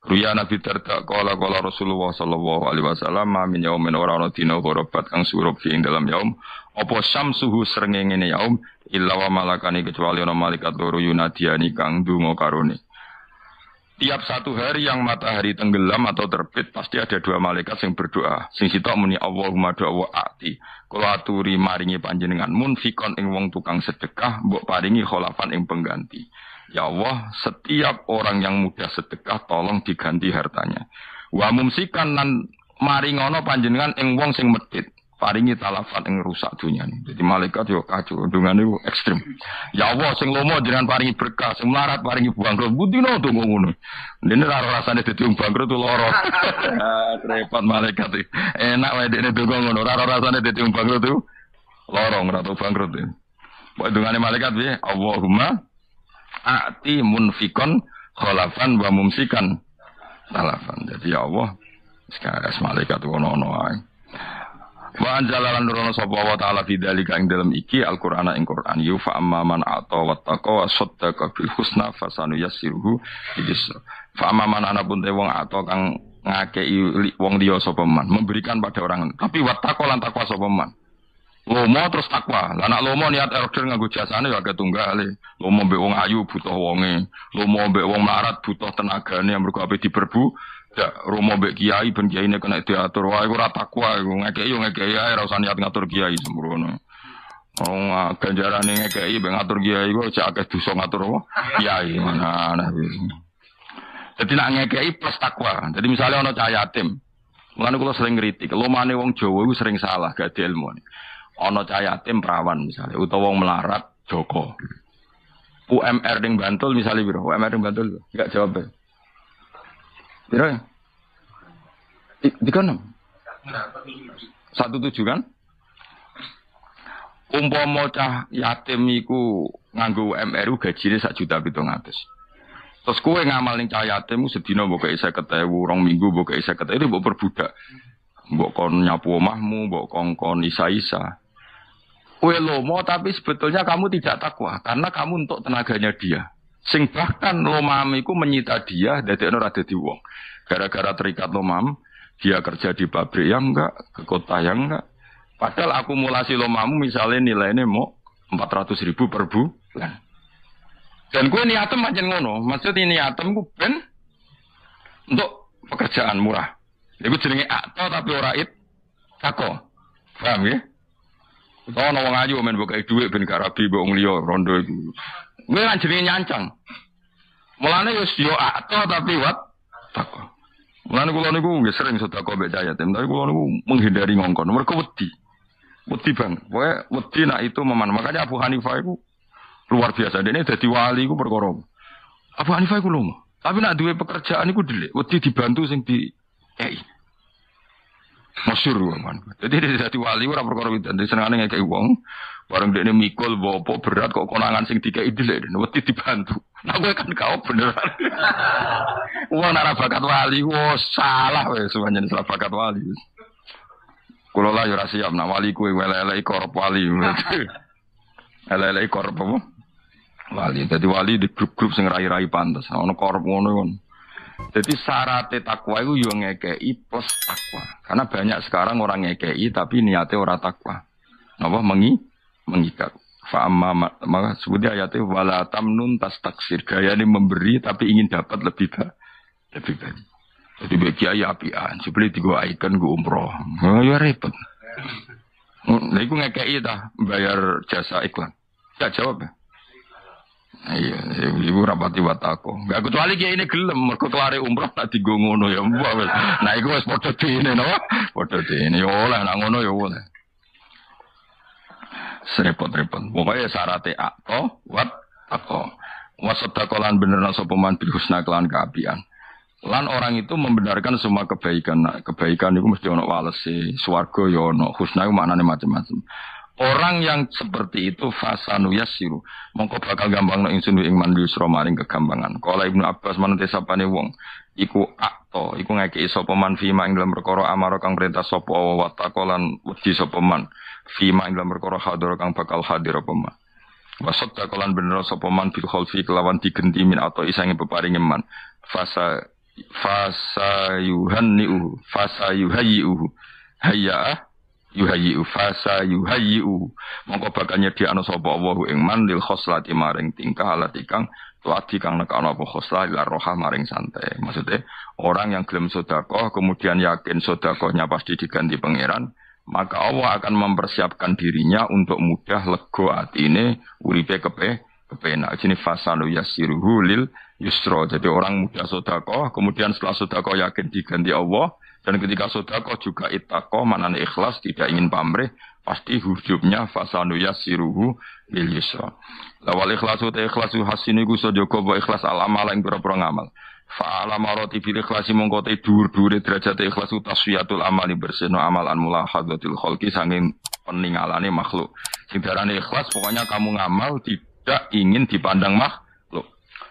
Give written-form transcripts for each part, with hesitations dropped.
Ruya Nabi Darda qala Rasulullah sallallahu alaihi wasallam min yaumin ora ana dina qorobat kang surup ing dalam yaum apa syamsuhu srengenge yaum illa wa malakani kecuali ana malaikat loro yunadiani kang ndonga karone. Tiap satu hari yang matahari tenggelam atau terbit pasti ada dua malaikat yang berdoa. Sing sitok muni Allahumma doa ati. Kula aturi maringi panjenengan munfikon ing wong tukang sedekah mbok paringi kholafan ing pengganti. Ya Allah, setiap orang yang mudah sedekah tolong diganti hartanya. Wa mumsikan lan maringono panjenengan ing wong sing medhit. Paringi talafan ing rusak dunyane. Jadi malaikat yo kacau, ndungane yo ekstrem. Ya Allah sing lomo jenengan paringi berkah, sing melarat paringi bangkrut. Butino to ngono. Dene ora rasane dadi bangkrut tu lara. Repot malaikat iki. Enak wae dene donga ngono, ora rasane dadi bangkrut tu lara ora to bangkrut. Pokoke ndungane malaikat piye? Allahumma a'ti munfikon khalafan wa mumsikan talafan. Jadi ya Allah, sekarang malaikat ono-ono ae. Wa anjalalan nurono sapa wa ta'ala fi dzalika ing dalem iki Al-Qur'ana ing Qur'an yu fa amman ata wa taqa wa saddaqa bil husna fasanu yassiruhu idis fa amman ana pun te wong ata kang ngakei wong liya sapa man memberikan pada orang tapi wa taqa lan takwa sapa man lomo terus takwa lah nek lomo niat order nganggo jasane ya ketunggale lomo mbek wong ayu butuh wonge lomo mbek wong melarat butuh tenagane mergo ape diberbu. Ya, romo mbek kiai ben kiai nek kena diatur wae ora takwa iku ngekeki ae ora usah niat ngatur kiai sembrono. Ganjarane ngekeki ben ngatur kiai kok cek akeh dosa ngatur kiai mana. Dadi nek ngekeki plus takwa. Jadi misalnya ana cah yatim. Mulane kula sering ngritik, lomane wong Jawa iku sering salah gak ada ilmu. Ana cah yatim perawan misalnya utawa wong melarat Joko. UMR ning Bantul misalnya piro? UMR ning Bantul enggak jawab. Piro ya? 36. 17 kan? Umpama cah yatim iku nganggo UMR gajine 1.700.000. Terus kowe ngamal ning cah yatim sedina mbok kei 50.000, rong minggu mbok kei 50.000 itu mbok perbudak. Mbok kon nyapu omahmu, mbok kongkon isa-isa. Kowe lomo tapi sebetulnya kamu tidak takwa karena kamu untuk tenaganya dia. Sing bahkan lomam iku menyita dia dadekno ora dadi wong. Gara-gara terikat lomam, dia kerja di pabrik yang enggak, ke kota yang enggak. Padahal akumulasi lomamu misalnya nilainya mau 400.000 per bulan. Dan gue niatem macam ngono, maksudnya niatem gue ben untuk pekerjaan murah. Iku jenenge akto tapi ora tako. Paham ya? Utawa wong ayu men mbok dhuwit ben gak rabi mbok wong liya rondo iku. Gue kan jenenge nyancang. Mulane yo akto tapi tako. Mulane kula niku nggih sering sedekah mbek cah yatim, tapi kula niku menghindari ngongkon. Mergo wedi. Wedi bang. Pokoke wedi nak itu makanya Abu Hanifah iku luar biasa. Dene dadi wali iku perkara. Abu Hanifah iku lomo. Tapi nak duwe pekerjaan iku delik, wedi dibantu sing di masyhur man. Jadi dia dadi wali ora perkara widan, senengane ngekeki wong. Bareng dekne mikul bopo berat kok konangan sing dikeki delik, wedi dibantu. Nah kowe kan kau beneran. Wong ora bakat wali, salah wis semuanya salah bakat wali. Kulo lah yo ra siap nak wali kowe welele korup wali. Elele korup apa? Wali. Dadi wali di grup-grup sing rai-rai pantes. Ono korup ngono kon. Jadi syarat takwa itu yo ngekei plus takwa. Karena banyak sekarang orang ngekei tapi niatnya ora takwa. Apa mengikat. Fa amma maka sebutnya ayatnya wala tamnun tastaksir. Gayane memberi tapi ingin dapat lebih banyak. Jadi bagi kiai apian, sebeli tiga ikon gue umroh. Ya repot. Nah iku ngekei dah bayar jasa iklan. Gak jawab ya. Iya, ibu rapati watako. Gak kecuali kiai ini gelem, mergo kelare umroh tak digo ngono ya. Nah iku wis padha dene no. Padha dene ya oleh nak ngono ya oleh. Repot-repot. Pokoke syaraté akto wat tako. Wasadaqalan benerna sapa man bil husna kelan kaapian. Lan orang itu membenarkan semua kebaikan. Nah, kebaikan itu mesti ono walese, swarga ya ono, husna itu maknane macam-macam. Orang yang seperti itu fasanu yasiru, mongko bakal gampang no ingsun ing man yusra maring kegampangan. Kala Ibnu Abbas manute sapane wong, iku akto, iku ngekeki sapa man fima ing dalam perkara amara kang perintah sapa wa taqalan wedi sapa man fima ing dalam perkara hadir kang bakal hadir apa man. Wasat taqalan bener sapa man bil khalfi kelawan digenti min atau isange peparinge man. Fasa fasayuhayyi'uhu hayya yuhayyi'u mongko bakal nyediakno sapa Allah ing man lil khoslati maring tingkah alati kang tuati kang nekano apa khoslah ila roha maring santai. Maksudnya orang yang gelem sedekah kemudian yakin sedekahnya pasti diganti pangeran, maka Allah akan mempersiapkan dirinya untuk mudah lega atine uripe kepenak. Jenenge fasanu yasiruhu lil yusra. Jadi orang mudah sedekah kemudian setelah sedekah yakin diganti Allah. Dan ketika sedekah juga ittaqah, manane ikhlas, tidak ingin pamrih, pasti hujubnya fasanu yasiruhu lil yusra. Lawal ikhlasu ta ikhlasu hasini ku sejoko wa ikhlas amal ing pira-pira ngamal. Fa alamarati bil ikhlasi mongko te dhuwur-dhuwure derajat ikhlasu taswiyatul amali bersihno amalan mulahadatil khalqi sanging peningalane makhluk. Sing darane ikhlas pokoknya kamu ngamal tidak ingin dipandang makhluk.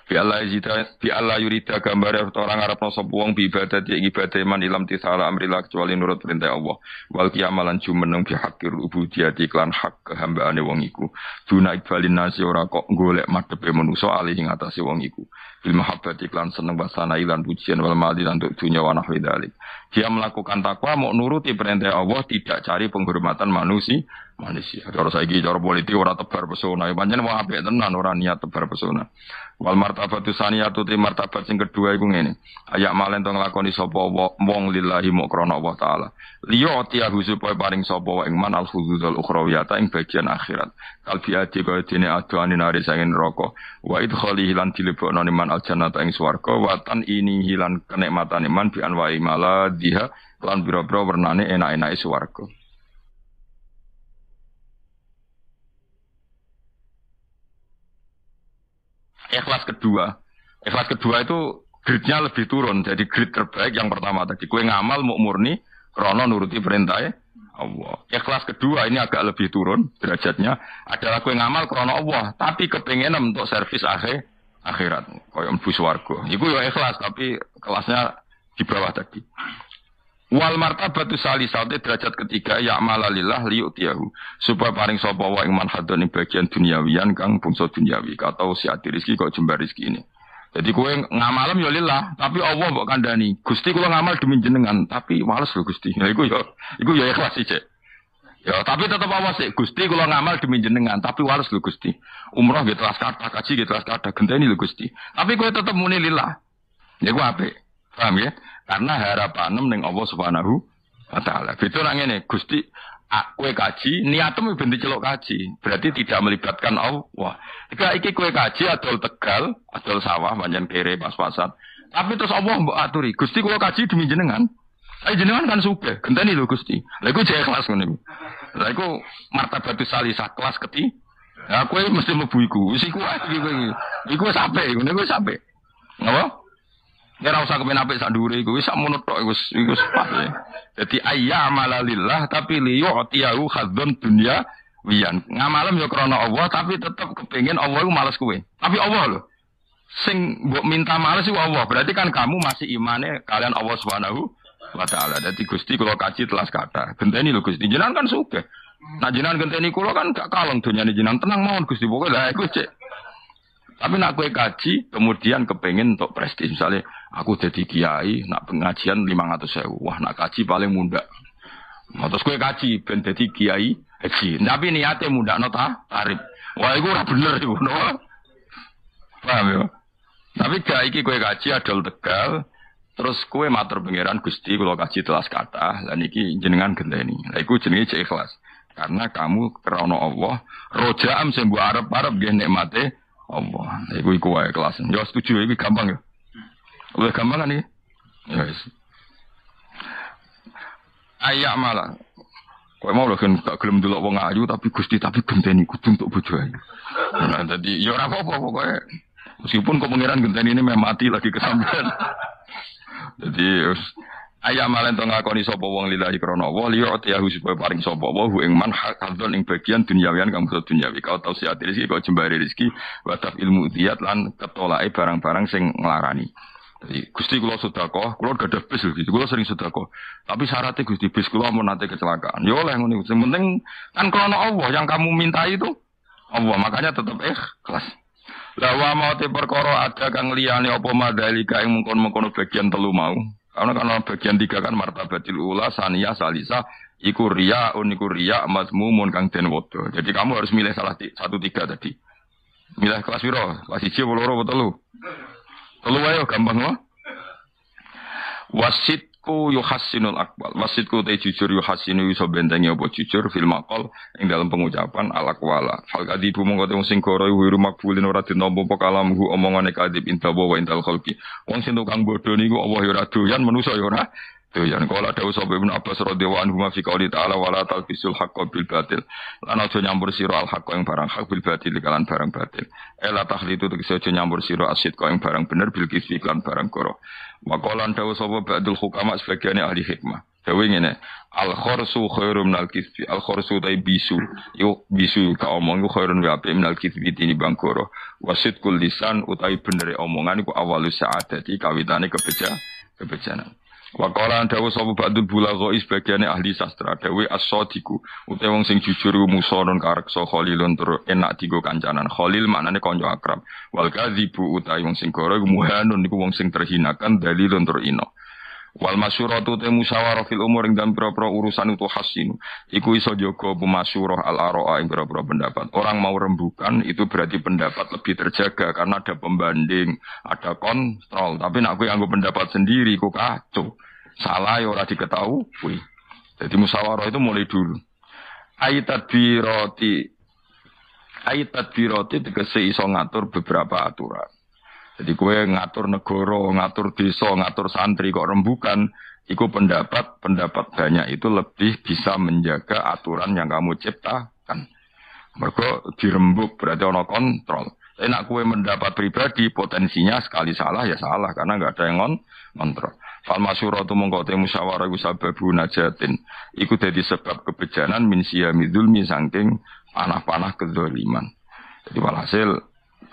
Bi Allah yurida gambare orang ngarepno sapa wong bi ibadat ya ibadah man ilam tisala amrillah kecuali nurut perintah Allah. Wal qiyamalan jumeneng bi hakir ubudiyati iklan hak kehambaane wong iku. Duna ikbalin nasi ora kok golek madhepe manusa alih ing atase wong iku. Bil mahabbati iklan seneng wasana ilan pujian wal mali lan untuk dunya wa nahwi dzalik. Dia melakukan takwa mau nuruti perintah Allah tidak cari penghormatan manusia. Cara saiki cara politik ora tebar pesona. Pancen wong apik tenan ora niat tebar pesona. Wal martabatu saniyatu ti martabat sing kedua iku ngene. Ayak malen to nglakoni sapa wong lillahi mu krana Allah taala. Liya tiyahu supaya paring sapa ing man al huzuzul ukhrawiyata ing bagian akhirat. Kalbi adi kaya dene adoane nari sangin neraka. Wa idkhalihi lan dilebokno man al jannata ing swarga wa tan ini hilan kenikmatane man bi anwa'i maladhiha lan biro-biro wernane enak-enake swarga. Ikhlas kedua itu grade-nya lebih turun. Jadi grade terbaik yang pertama tadi. Kue ngamal mau murni, krono nuruti perintahnya Allah. Ikhlas kedua ini agak lebih turun derajatnya. Adalah kue ngamal krono Allah. Tapi kepengen untuk servis akhirat. Kaya mlebu swarga. Iku ya ikhlas tapi kelasnya di bawah tadi. Wal martabatu salisate derajat ketiga ya malalillah liyutiyahu supaya paring sapa wa ing manhadun ing bagian duniawian kang bangsa duniawi atau si ati rezeki kok jembar rezeki ini. Jadi kowe ngamalem ya lillah, tapi Allah mbok kandhani. Gusti kula ngamal demi jenengan, tapi males lho Gusti. Nah iku ya ikhlas sih, Cek. Ya, tapi tetap awas sih. Gusti kula ngamal demi jenengan, tapi males lho Gusti. Umroh gitu telas kathah, kaji gitu telas kathah, genteni lho Gusti. Tapi kowe tetep muni lillah. Ya ku apik. Paham ya? Karena harapanem ning Allah Subhanahu wa taala. Beda nang ngene, Gusti kowe kaji, niatmu ben diceluk kaji. Berarti tidak melibatkan Allah. Iki kowe kaji adol Tegal, adol sawah pancen kere pas-pasan. Tapi terus Allah mbok aturi, Gusti kula kaji demi jenengan. Ayo jenengan kan sugih, genteni lho Gusti. Lha iku jek kelas ngene iku. Lha iku martabatus salisah kelas keti. Ya kowe mesti mlebu iku. Wis iku iku sampe, ngene iku sampe. Napa? Ya ora usah kepen apik sak dhuwure iku wis sak mono tok iku pas. Dadi ayyamalalillah tapi liyu'tiyahu khadzun dunya wiyan. Ngamalem ya krana Allah tapi tetep kepengin Allah iku males kowe. Tapi Allah lho. Sing mbok minta males iku Allah. Berarti kan kamu masih imane kalian Allah Subhanahu wa taala. Dadi Gusti kula kaji telas kathah. Genteni lho Gusti. Jenengan kan sugih. Nah jenengan genteni kula kan gak kalong donyane jenengan tenang mawon Gusti. Pokoke lha iku cek. Tapi nak kowe kaji kemudian kepengin untuk prestis misalnya aku jadi kiai nak pengajian 500.000. Wah nak kaji paling muda. Nah, terus kowe kaji ben dadi kiai haji. Tapi niate mundakno tarif. Wah iku ora bener iku no. Paham ya? Tapi gak iki kowe kaji adol Tegal terus kowe matur pangeran Gusti kula kaji telas kathah lan iki jenengan genteni. Lah iku jenenge cek ikhlas. Karena kamu krana Allah rojaam sing mbok arep-arep nggih nikmate Allah. Iku wae kelas. Ya setuju iki gampang ya. Luwih gampang kan iki? Ya wis. Ayak malah. Kowe mau lho kan gak gelem ndelok wong ayu tapi Gusti tapi genteni kudu untuk bojo ayu. Nah dadi ya ora apa-apa pokoke. Meskipun kok pangeran genteni ini memang mati lagi kesampean. Jadi ayak malah ento ngakoni sapa wong lillahi krana Allah liya atiyahu supaya paring sapa wa ing man hadzon ing bagian duniawian kang basa duniawi kau tau si ati rezeki kau jembare rezeki wa taf ilmu diat lan ketolake barang-barang sing nglarani. Jadi Gusti kula sedekah, kula gadah bis lho, kula sering sedekah. Tapi syaratnya Gusti bis kula mun nate kecelakaan. Ya oleh ngono. Sing penting kan krana Allah yang kamu minta itu Allah, makanya tetap ikhlas. Lawa mau te perkara ada kang liyane apa madalika ing mengkon-mengkono bagian telu mau. Karena bagian 3 kan martabatil ula, saniyah, salisa, iku riya, mazmumun kang den wodo. Jadi kamu harus milih salah 1 3 tadi. Milih kelas piro? Kelas 1 apa 2 apa 3? 3 ayo gampang wae. Wasitku yuhassinul aqwal. Wasitku te jujur yuhassinu iso bentengi apa jujur fil maqal ing dalam pengucapan al aqwala. Fal kadibu mongko te sing goro wiru makbulin ora ditampa apa kalamku omongane kadib intawa wa intal khalqi. Wong sing tukang bodho niku Allah ya ora doyan manusa ya ora doyan. Kala dawuh sapa Ibnu Abbas radhiyallahu anhu fi qouli ta'ala wala talbisul haqqo bil batil. Lan aja nyampur sira al haqqo ing barang hak bil batil kalan barang batil. Ela takhlitu tegese aja nyampur sira asid kok ing barang bener bil kisfi kan barang goro. Makalan dawuh sapa ba'dul hukama sebagian ahli hikmah. Dawuh ngene, al khursu khairum minal kisfi. Al khursu tai bisu. Yo bisu ka omong iku khairun wa apik minal kisfi tinimbang goro. Wasidkul lisan utawi benere omongan iku awalus sa'adati kawitane kebejanan. Wakalan dawuh sapa ba'dul bulagha sebagian ahli sastra dawuh as-sadiqu utawa wong sing jujur musonon kareksa khalilun tur enak digo kancanan. Khalil maknane kanca akrab. Wal kadzibu utawa wong sing goro iku muhanun niku wong sing terhinakan dalilun tur ino. Wal masyuratu te musyawarah fil umur ing dalem pira-pira urusan itu hasinu. Iku iso jaga pemasyurah al-ara'a ing pira-pira pendapat. Orang mau rembukan itu berarti pendapat lebih terjaga karena ada pembanding, ada kontrol. Tapi nek kowe nganggo pendapat sendiri kok kacau. Salah ya ora diketahui. Jadi musyawarah itu mulai dulu. Ayat tadbirati tegese iso ngatur beberapa aturan. Jadi kowe ngatur negara, ngatur desa, ngatur santri kok rembukan, iku pendapat banyak itu lebih bisa menjaga aturan yang kamu ciptakan. Mergo dirembuk berarti ana kontrol. Tapi nek kowe mendapat pribadi potensinya sekali salah ya salah karena enggak ada yang ngontrol. Fal masyuratu mongko te musyawarah iku sababu najatin. Iku dadi sebab kebejanan min siyami dzulmi saking panah-panah kezaliman. Jadi walhasil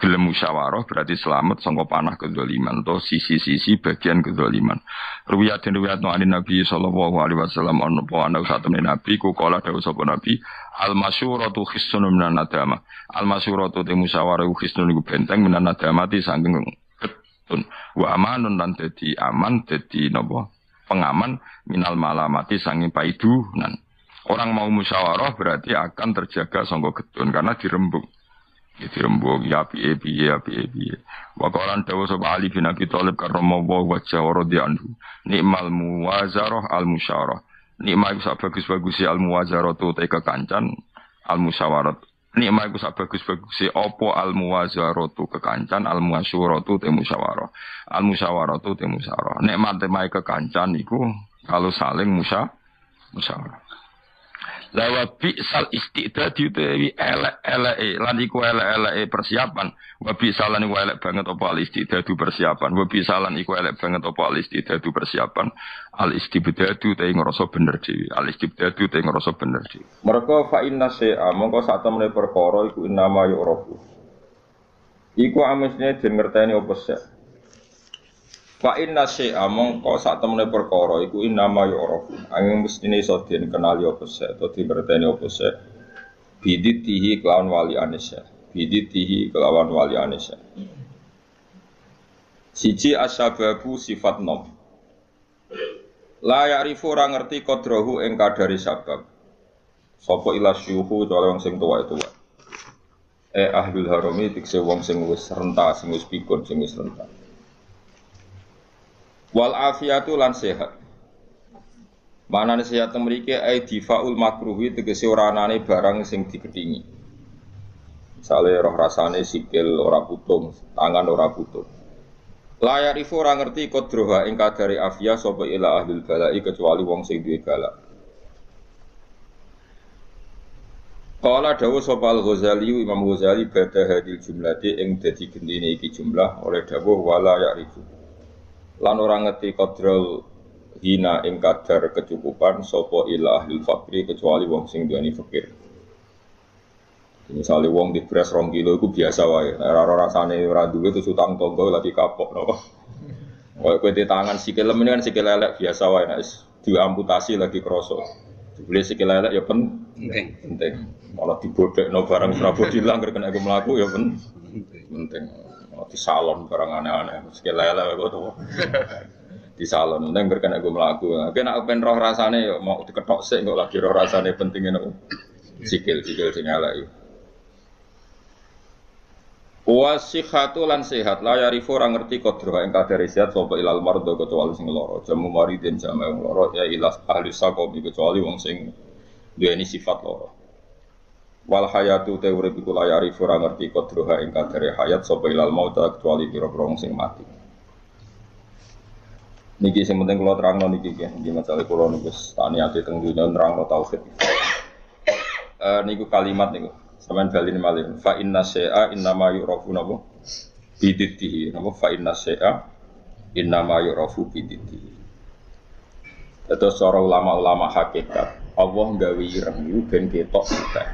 gelem musyawarah berarti selamat sangka panah kezaliman atau sisi-sisi bagian kezaliman. Riwayat Nabi sallallahu alaihi wasallam ana satune Nabi ku kala dawuh sapa Nabi al masyuratu khisnun minan nadama. Al masyuratu te musyawarah iku khisnun iku benteng minan nadamati saking ketun. Wa amanun lan dadi aman dadi napa pengaman minal malamati saking paidunan. Orang mau musyawarah berarti akan terjaga sangka ketun karena dirembuk. Dirembuk ya piye. Waqalan dawuh sapa Ali bin Abi Thalib karramallahu wajhahu radhiyallahu nikmal muwazarah al musyarah. Nikmal iku bagus-bagus al muwazarah tu te kekancan al musyawarah. Nikmal iku bagus-bagus apa al muwazarah tu kekancan al muasyurah tu te musyawarah. Al musyawarah tu te musyawarah. Nikmat te kekancan iku kalau saling musyawarah. Lawa bi'sal istidad yutewi elek-eleke lan iku elek-eleke persiapan wa bi'salan iku elek banget apa al istidadu persiapan wa bi'salan iku elek banget apa al istidadu persiapan al istibdadu te ngrasa bener dhewe al istibdadu te ngrasa bener dhewe mergo fa inna syai'a mongko sak temene perkara iku innama yu'rafu iku amesne den ngerteni apa sek fa inna syai'a mongko sak temene perkara iku innama yu'rafu angin mestine iso den kenali apa sek to diberteni apa sek biditihi kelawan wali anisa siji asbabu sifat nom la ya'rifu ora ngerti qadrahu ing kadari sabab sapa ila syuhu cara wong sing tuwa itu ahlul harami tikse wong sing wis renta sing wis pikun sing wis renta wal afiatu lan sehat. Manane sehat mriki ai difaul makruhi tegese ora anane barang sing dikedhingi. Misale roh rasane sikil ora putung, tangan ora putung. Layar ifu ora ngerti kodroha ing kadari afia sapa ila ahlul balai kecuali wong sing duwe balak. Qala dawuh sapa Al-Ghazali Imam Ghazali bada hadil jumlati ing dadi gendine iki jumlah oleh dawuh wala ya'rifu. Lan orang ngerti qadrul hina ing kadar kecukupan sapa ila ahlul fakri kecuali wong sing duweni fakir. Misale wong di beras 2 kilo iku biasa wae. Ora rasane ora duwe terus utang tangga lagi kapok napa. Kowe di tangan sikil lemen kan sikil elek biasa wae nek diamputasi lagi krasa. Dibeli sikil elek ya penting. Malah dibodhekno barang serabut hilang kena aku mlaku ya penting. Di salon barang aneh-aneh sikil elek kok to. Di salon penting kena aku mlaku. Nek ben roh rasane ya mau diketok sik kok lagi roh rasane pentingnya nopo. Sikil sing elek. Wasihatu lan sehat la yarifu ora ngerti kodro ing kadare sehat sapa ilal mardo kecuali sing lara jamu maridin jamu wong lara ya ilas ahli sakobi kecuali wong sing duweni sifat lara wal hayatu te urip iku la yarifu ora ngerti kodro ing kadare hayat sapa ilal maut kecuali pira-pira wong sing mati niki sing penting kula terangno niki nggih masalah kula niku taniate teng dunya nerangno tauhid niku kalimat niku sampeyan bali malih fa inna syai'a innama yu'rafu napa bididdihi napa fa inna syai'a innama yu'rafu bididdihi. Terus cara ulama-ulama hakikat Allah gawe ireng iku ben ketok putih.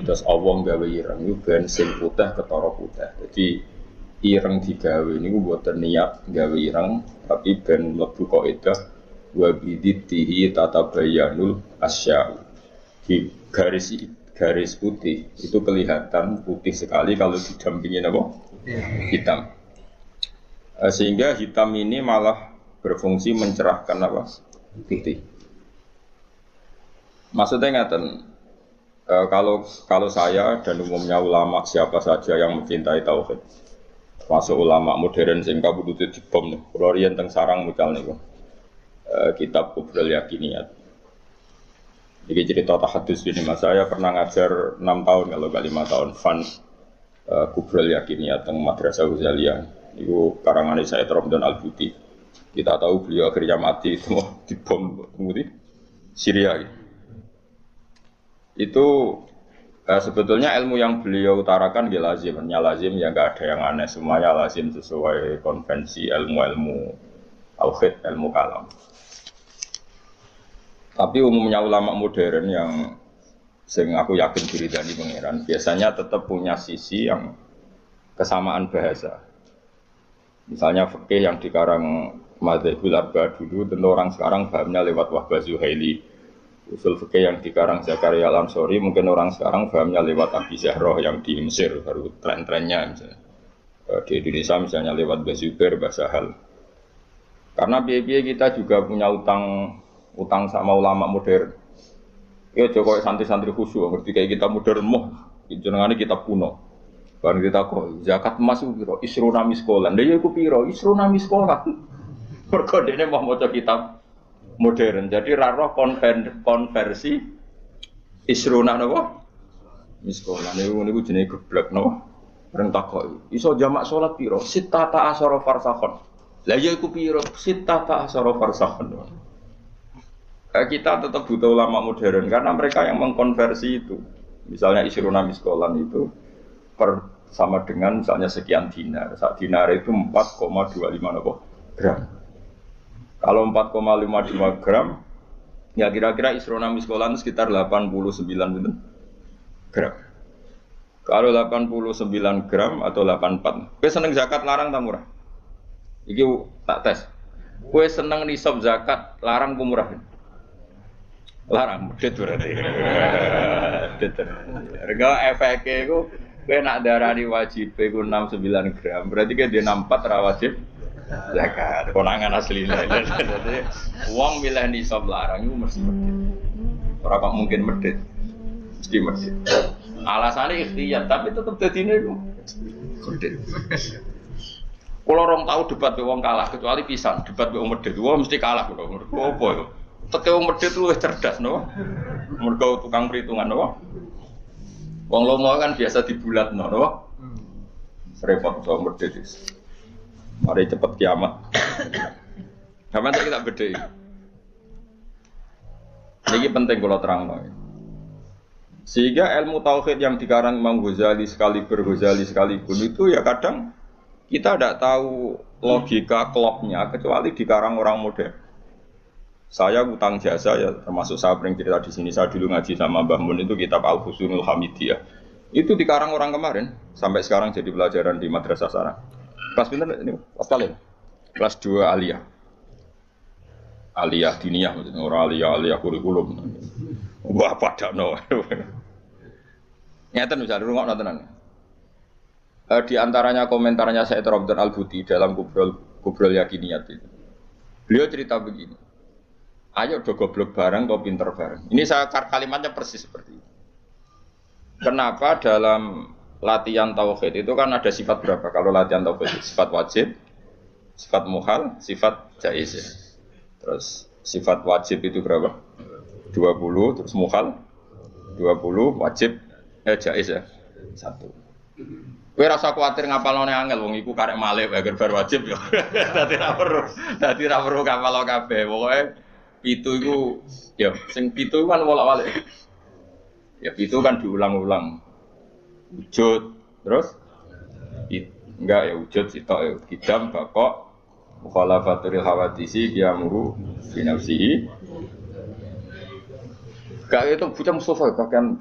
Terus Allah gawe ireng iku ben sing putih ketara putih. Jadi ireng digawe niku mboten niat gawe ireng tapi ben mlebu kaidah wa bididdihi tatabayyanul asya'. Di garis putih itu kelihatan putih sekali kalau didampingi apa? Hitam. Sehingga hitam ini malah berfungsi mencerahkan apa? Putih. Maksudnya ngaten, kalau saya dan umumnya ulama siapa saja yang mencintai tauhid, termasuk ulama modern sing kabudute dibom nih, kalau riyen teng sarang mikal niku. Kitab Kubrul Yakiniyat. Jadi cerita tahadus ini mas saya pernah ngajar 6 tahun kalau gak 5 tahun Kubrul Yakiniyat teng Madrasah Ghazaliyah. Itu karangan saya Romdan Al-Buti. Kita tahu beliau akhirnya mati itu dibom di Syria. Itu sebetulnya ilmu yang beliau utarakan dia lazim ya nggak ada yang aneh semuanya lazim sesuai konvensi ilmu-ilmu tauhid, ilmu kalam. Tapi umumnya ulama modern yang sing aku yakin diri dari pangeran biasanya tetap punya sisi yang kesamaan bahasa. Misalnya fikih yang dikarang Madzhabul Arba dulu tentu orang sekarang pahamnya lewat Wahbah Zuhaili. Usul fikih yang dikarang Zakaria Al-Ansori mungkin orang sekarang pahamnya lewat Abi Zahroh yang di Mesir baru tren-trennya misalnya. Di Indonesia misalnya lewat Bazubair, Basahal. Karena biaya kita juga punya utang sama ulama modern. Ya Jokowi santri-santri khusyuk ngerti kayak kita modern moh jenengane kita kuno. Bareng kita kok zakat emas ku piro? Isruna miskolan. Lha ya iku piro? Isruna miskolan. Mergo dene mau maca kitab modern. Jadi ra roh konversi isruna napa? Miskolan niku jenenge geblek napa? Bareng takok iso jamak salat piro? Sittata asyara farsakhon. Lah ya iku piro? Sittata asyara farsakhon. Kita tetap butuh ulama modern karena mereka yang mengkonversi itu. Misalnya isruna miskolan itu sama dengan misalnya sekian dinar. Saat dinar itu 4,25 gram. Kalau 4,52 gram, ya kira-kira isruna miskolan sekitar 89 gram. Kalau 89 gram atau 84. Kowe seneng zakat larang ta murah? Iki tak tes. Kowe seneng nisab zakat larang apa murah? Larang, medit berarti. Medit. Rega efeke iku kowe nak darani wajib iku 69 gram. Berarti kan dia 64 ra wajib zakat. Konangan asli. Dadi wong milih nisab larang iku mesti medit. Ora kok mungkin medit. Mesti medit. Alasannya ikhtiyar, tapi tetap dadine iku medit. Kalau orang tahu debat be wong kalah kecuali pisang, debat be wong medit, wong mesti kalah kok. Apa itu? Teke wong medhit luwih cerdas no. Mergo tukang perhitungan no. Wong lomo kan biasa dibulatno no. Repot wong medhit. Mari cepet kiamat. Sampeyan tak kita bedheki. Niki penting kula terangno. Sehingga ilmu tauhid yang dikarang Imam Ghazali sekalipun itu ya kadang kita tidak tahu logika klopnya kecuali dikarang orang modern. Saya utang jasa ya termasuk saya sering cerita di sini saya dulu ngaji sama Mbah Mun itu kitab Al-Husnul Hamidiyah. Itu dikarang orang kemarin sampai sekarang jadi pelajaran di madrasah sarang. Kelas pinten ini? Kelas paling. Kelas 2 aliyah. aliyah diniyah maksudnya ora aliyah kurikulum. Wah padakno. Ngeten misal rungokno tenan. Di antaranya komentarnya Said Ramdan Al-Buti dalam Kubrul Yakiniyat itu. Beliau cerita begini. Ayo do goblok bareng kok pinter bareng. Ini saya kalimatnya persis seperti itu. Kenapa dalam latihan tauhid itu kan ada sifat berapa? Kalau latihan tauhid sifat wajib, sifat muhal, sifat jaiz ya. Terus sifat wajib itu berapa? 20, terus muhal 20, wajib jaiz ya. 1. Kowe rasa kuwatir ngapalane angel wong iku karek malih wae bar wajib ya. Dadi ra perlu kapal kabeh. Pokoke 7 iku ya sing 7 kan wolak-walik. Ya 7 kan diulang-ulang. Wujud terus enggak ya wujud sitok ya kidam bakok mukhalafatul hawadisi qiyamuru fi nafsihi. Gak itu bocah Mustafa bagian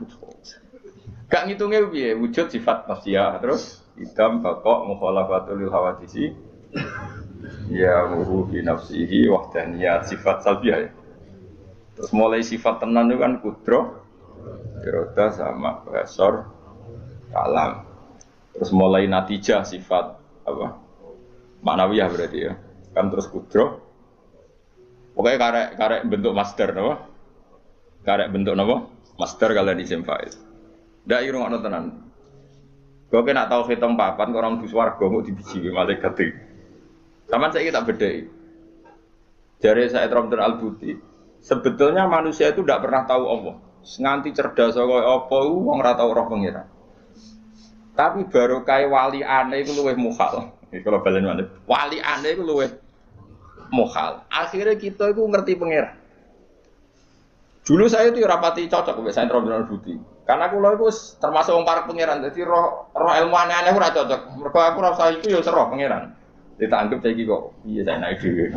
gak ngitungnya piye wujud sifat nafsiyah terus idam bakok mukhalafatul hawadisi ya muru fi nafsihi wahdaniyat sifat salbiyah ya. Terus mulai sifat tenan itu kan kudro iroda sama basor kalam. Terus mulai natijah sifat apa maknawiyah berarti ya kan terus kudro pokoknya karek bentuk master apa karek bentuk apa master kalian isim fa'il. Ndak irung ana tenan. Kok kena tau hitung papan kok orang dus warga mau dibiji malaikat iki. Saman saiki tak bedheki. Jare Said Ramdan Al-Buti, sebetulnya manusia itu tidak pernah tahu Allah. Nganti cerdas kaya apa wong ora tau roh pengira. Tapi baru kaya wali aneh iku luwih mukhal. Iki kalau balen maneh. Wali aneh iku luwih mukhal. Akhirnya kita iku ngerti pengira. Dulu saya itu rapati cocok mbek Said Ramdan Al-Buti. Karena aku lho iku termasuk wong parek pangeran. Dadi roh ilmu aneh-aneh ora cocok. Mergo aku rasa iku ya roh pangeran. Ditanggep saiki kok iya saya naik dhewe.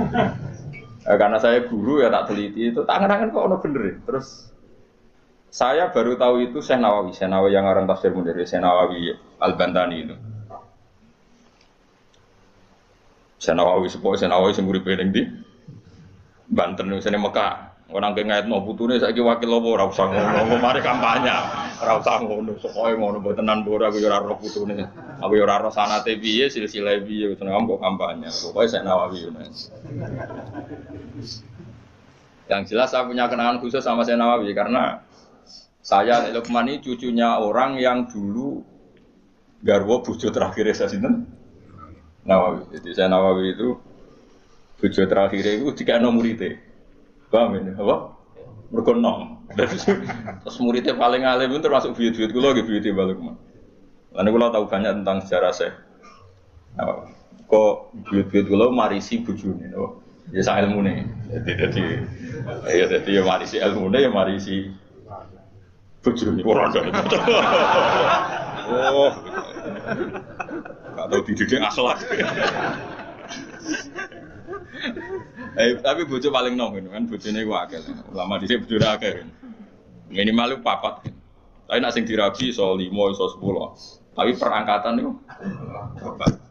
Karena saya guru ya tak teliti itu tak ngenangan kok ono bener ya. Terus saya baru tahu itu Syekh Nawawi yang ngarang tafsir Munir, Syekh Nawawi Al-Bantani itu. Syekh Nawawi sing uripe ning ndi? Banten sing Mekah. Orang kengait mau putune saiki wakil lopo ora usah ngono, mari kampanye. Ora usah ngono, sokoe ngono mbotenan mbora aku ya ora roh putune. Aku ya ora roh sanate piye, silsilah piye, seneng kok kampanye. Pokoke Syekh Nawawi ngono. Yang jelas saya punya kenangan khusus sama Syekh Nawawi karena saya Lukman ini cucunya orang yang dulu garwa bojo terakhir saya sinten Nawawi. Jadi Syekh Nawawi itu bojo terakhir itu dikene muridé. Paham ini, apa? Mergo nom. Terus muridnya paling alim itu termasuk buyut-buyut kula nggih buyute balik men. Lan kula tahu banyak tentang sejarah Syekh. Nah, kok buyut-buyut kula marisi bojone, apa? Ya sak ilmune. Jadi ya marisi ilmune ya marisi bojone ora ada. Oh. Enggak tahu dididik akhlak. Tapi bojo paling nom kan bojone ku akeh. Ulama dhisik bojone akeh. Minimal ku 4. Tapi nek sing dirabi iso 5 iso 10. Tapi perangkatan niku 4.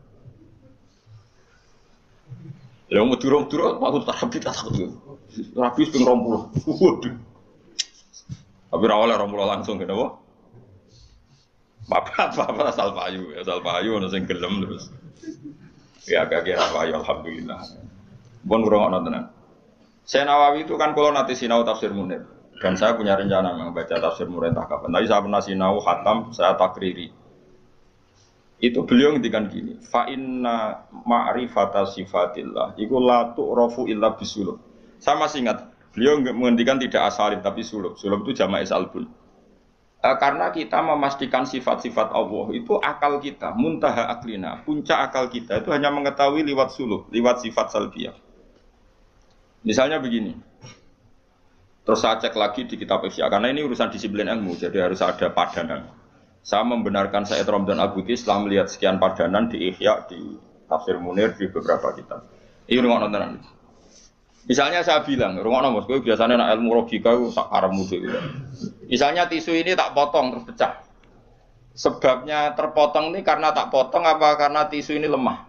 Lah meduro-meduro aku terapi tak takut. Rabi ping 20. Waduh. Tapi ora oleh 20 langsung kene apa? Bapak asal payu ono sing gelem terus. Ya agak kira payu alhamdulillah. Bon ngrungokno tenan. Syekh Nawawi itu kan kalau nanti sinau tafsir Munir dan saya punya rencana membaca tafsir Munir entah kapan. Tadi saya pernah sinau khatam, saya takriri. Itu beliau ngendikan gini, fa inna ma'rifata sifatillah iku la tu'rafu illa bisulub. Saya masih ingat, beliau menghentikan tidak asalib tapi sulub. Sulub itu jamak salbun. Karena kita memastikan sifat-sifat Allah itu akal kita, muntaha aklina, puncak akal kita itu hanya mengetahui lewat sulub, lewat sifat salbiyah. Misalnya begini, terus saya cek lagi di kitab Ihya, karena ini urusan disiplin ilmu, jadi harus ada padanan. Saya membenarkan Said Ramdan Al-Buti setelah melihat sekian padanan di Ihya, di Tafsir Munir, di beberapa kitab. Ini rumah nontonan. Misalnya saya bilang, rumah nonton, gue biasanya nak ilmu logika itu sakar musuh. Misalnya tisu ini tak potong terus pecah. Sebabnya terpotong ini karena tak potong apa karena tisu ini lemah?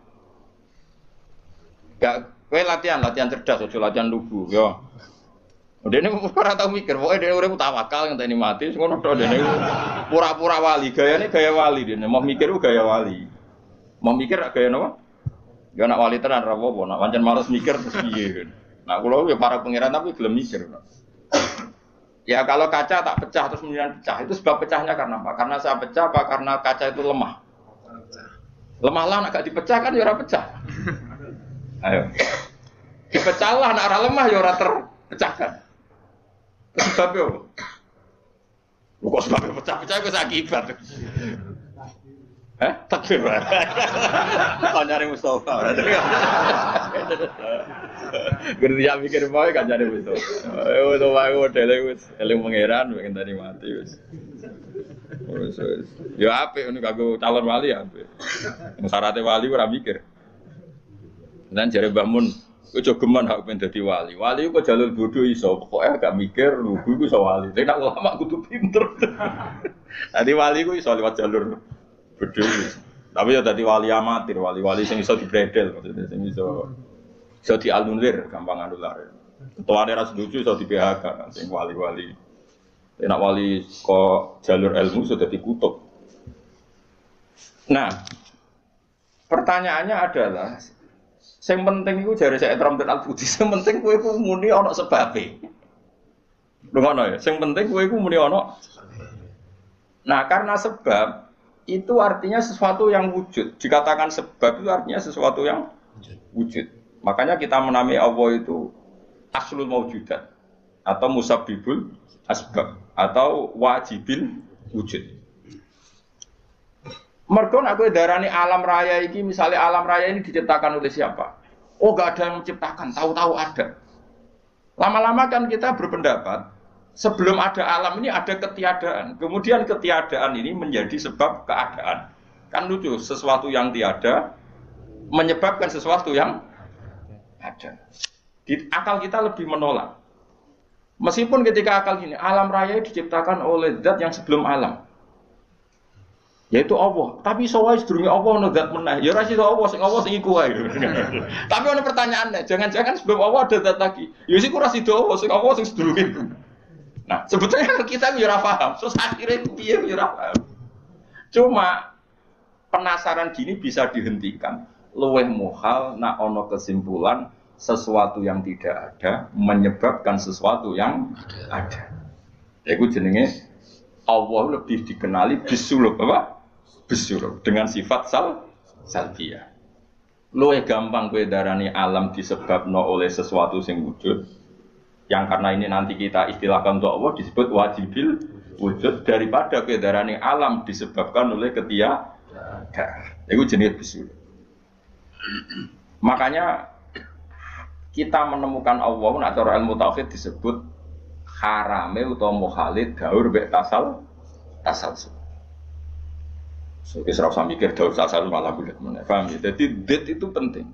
Gak Kowe latihan cerdas aja latihan lugu yo. Dene ora tau mikir, pokoke dene urip tawakal ngenteni mati, ngono tok dene pura-pura wali, gayane gaya wali dene, mau mikir ku gaya wali. Mau mikir gaya napa? Ya nak wali tenan ra apa-apa, nak pancen males mikir terus piye. Nah, kula ya para pangeran tapi gelem mikir. Ya kalau kaca tak pecah terus kemudian pecah, itu sebab pecahnya karena apa? Karena saya pecah apa karena kaca itu lemah? Lemah lah, nak gak dipecah kan ya ora pecah. Ayo. Dipecah lah, nak ora lemah ya ora terpecahkan. Sebabnya apa? Kok sebabnya pecah-pecah itu akibat. Takbir. Kancane Mustafa. Gerti mikir wae kancane Mustafa. Wis wae modele wis eling pangeran pengen tadi mati wis. Wis. Ya apik ngono kanggo calon wali ya apik. Syaratnya wali ora mikir. Dan jare Mbah Mun, kowe jogeman hak pengen dadi wali. Wali kok jalur bodoh iso, pokoke gak mikir lugu iku iso wali. Nek ulama kudu pinter. Dadi wali ku iso liwat jalur bodoh. Tapi ya dadi wali amatir, wali-wali sing iso dibredel maksudnya sing iso dianulir, gampang anulir. Ketuane ra setuju iso di PHK sing wali-wali. Nek wali kok jalur ilmu sudah dikutuk. Nah, pertanyaannya adalah sing penting iku jare Syekh Trompet Al-Budi, sing penting kowe iku muni ana sebabe. Lho ngono ya, sing penting kowe iku muni ana. Nah, karena sebab itu artinya sesuatu yang wujud. Dikatakan sebab itu artinya sesuatu yang wujud. Makanya kita menamai Allah itu aslul maujudat atau musabbibul asbab atau wajibil wujud. Mergo nek kowe darani alam raya iki, misalnya alam raya ini diciptakan oleh siapa? Oh, enggak ada yang menciptakan, tahu-tahu ada. Lama-lama kan kita berpendapat sebelum ada alam ini ada ketiadaan. Kemudian ketiadaan ini menjadi sebab keadaan. Kan lucu, sesuatu yang tiada menyebabkan sesuatu yang ada. Di akal kita lebih menolak. Meskipun ketika akal ini alam raya diciptakan oleh zat yang sebelum alam, yaitu Allah. Tapi soalnya sedurunge Allah ono zat meneh. Ya ora sida Allah sing iku wae. Tapi ono pertanyaannya, jangan-jangan sebelum Allah ada zat lagi. Ya sik ora sida Allah sing sedurunge iku. Nah, sebetulnya kita ya ora paham. Terus akhirnya piye ya ora paham. Cuma penasaran gini bisa dihentikan. Luweh muhal nak ono kesimpulan sesuatu yang tidak ada menyebabkan sesuatu yang ada. Iku jenenge Allah lebih dikenali bisulub apa? Bisulub dengan sifat salbiyah. Luwih gampang kowe darani alam disebabno oleh sesuatu sing wujud. Yang karena ini nanti kita istilahkan untuk Allah disebut wajibil wujud daripada kowe darani alam disebabkan oleh ketiadaan. Iku jenis bisulub. Makanya kita menemukan Allah nak cara ilmu tauhid disebut harame utawa mukhalid daur mek tasalsul. So, wis ora usah mikir daur tasalsul malah bulet meneh. Paham ya? Jadi det itu penting.